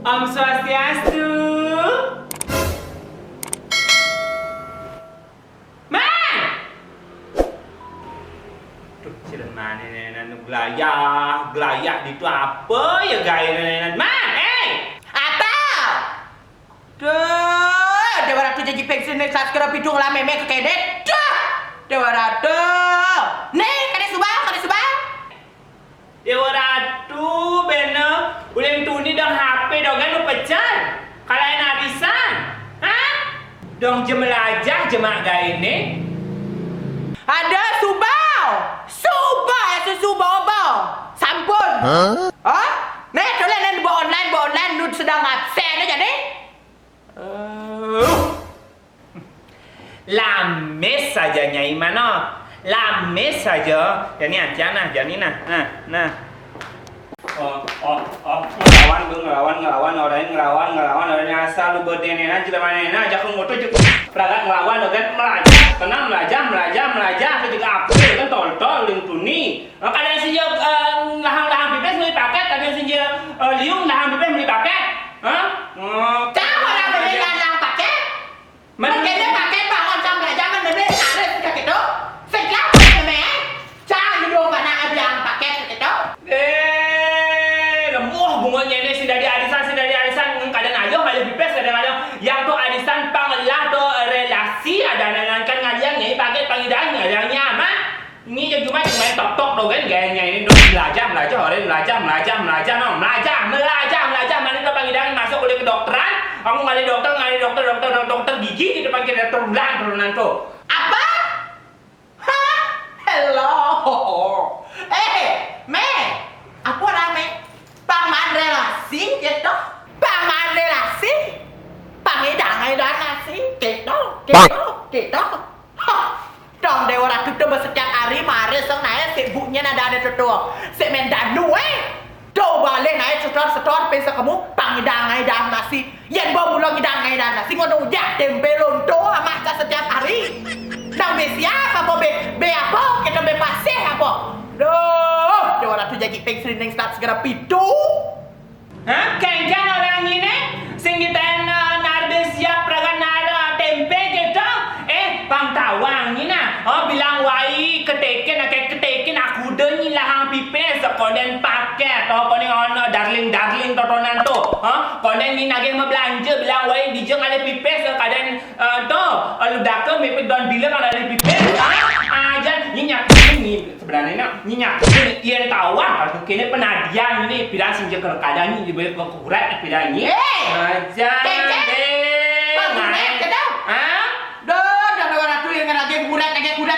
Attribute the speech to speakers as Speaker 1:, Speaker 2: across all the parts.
Speaker 1: Om Swastiastu. Man! Tuh, silang mana nenek gelayah itu apa ya gaya nenek? Man,
Speaker 2: Apa? Duh, Dewa Ratu jadi pensiun nih saat kira pidung lah meme kekedet. Duh, Dewa Ratu. Nih, kade subang.
Speaker 1: Dewa Ratu, bener. Uleng tuni dong HP dong kan lu pecan. Kalian arisan, hah? Dong jemelajah jemak gaya ini.
Speaker 2: Ada subau. Subau. Sampun. Hah? Nih, kalian yang bawa online, lu sedang absen aja nih.
Speaker 1: Lames saja Nyai Mano. Lames saja. Jadi aja nah, jadi nah. Ngelawan orang asal lu berdenen aja mana aja aku ngotot cukup peragat ngelawan kan melajah itu juga apa kan tol lintuni kadang sih lahang pipes beli paket kadang sih liung lahang pipes beli paket
Speaker 2: Tahu orang beli lahang paket? Makanya paket bangun sama belajar beli harus gitu. Sejak meme, jangan dulu karena bilang paket gitu.
Speaker 1: Lemuh bunganya ini si dari arisan kadang aja kali pipes kadang yang tuh arisan pangelah tuh relasi ada kan ngalian nyai pakai panggilan ngaliannya mah ini cuma main tok dong kan gayanya ini tuh belajar orang belajar mana tuh panggilan masuk udah ke dokteran kamu ngali dokter gigi di depan kita turunan tuh
Speaker 2: Apa? Hah? Hello. Me. Apa rame? Paman relasi gitu. Paman relasi. Pangidang relasi gitu. Dong Dewa Ratu tuh setiap hari mari sang naik sibuknya ada tuh. Semen danu Tuh balik naik setor pesa kamu pangidang nasi. Yang bawa pulang ngidang nasi ngono ujak tempe lonto amat setiap hari. Nang be siapa apa be apa kita be pasir apa? Duh, Dewa Ratu jadi pensiun ning start segera pitu.
Speaker 1: Hah? Kengkang orang ini sing kita narbe siap peragan nar tempe gitu Bang Tawang ini bilang wai keteken aku udah nih lahang pipes konden paket konden darling totonan tuh konden ni nage mau belanja bilang wai dijeng ada pipes kadang lu dake mepet don bilang ada pipes aja nyenyak ini sebenarnya nyenyak ian Tawang harus kini penadian ini bilang sinjek kadang ini dibayar kekurat bilang ini aja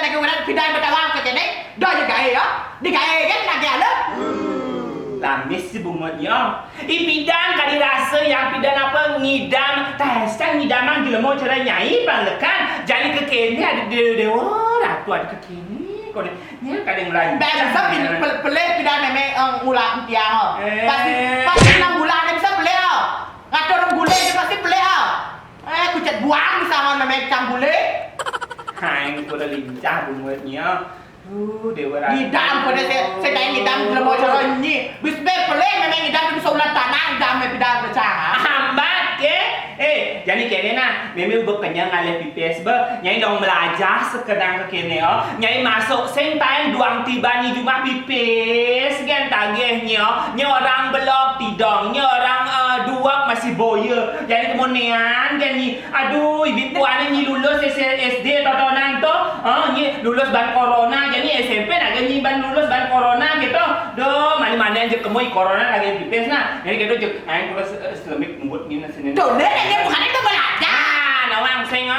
Speaker 2: kurat pindah Betawang ke kene. Dah digawe ya. Digawe kan lagi ada.
Speaker 1: Lamis si bungotnya. Ipidang kali rasa yang pidang apa ngidam. Tasang ngidaman di lemau cara nyai banglekan. Jadi ke kene ada dewa ratu ada ke kene. Kau ni kadang lain.
Speaker 2: Biasa pelik pidang meme ulat tiang. Pasti 6 bulan bisa pelik. Ngatur gule pasti pelik. Kucet buang sama meme cam gule.
Speaker 1: Hai, ko dah lincah bungotnya. Dewa Ratu.
Speaker 2: Ngidam pada saya tanya ngidam dalam cara ni. Bis pelek memang ngidam tu bisa ulat tanah ngidam pidang bercang.
Speaker 1: Hambat ke? Jadi kene nah, memang berkenyang ale pipes nyai dong belajar sekedang ke kene nyai masuk sing taen duang tiba ni cuma pipes kan tagihnya nya orang belok tidong nya orang dua masih boya jadi kemudian kan ni aduh ibu puan ni lulus SD totonan tu ni lulus ban corona jadi SMP nak ni ban lulus ban corona gitu doh mana-mana je kemui corona lagi pipes nah jadi gitu je aing kurang selemik membut ni sini
Speaker 2: Tuh, dia bukan itu belajar.
Speaker 1: nawang sing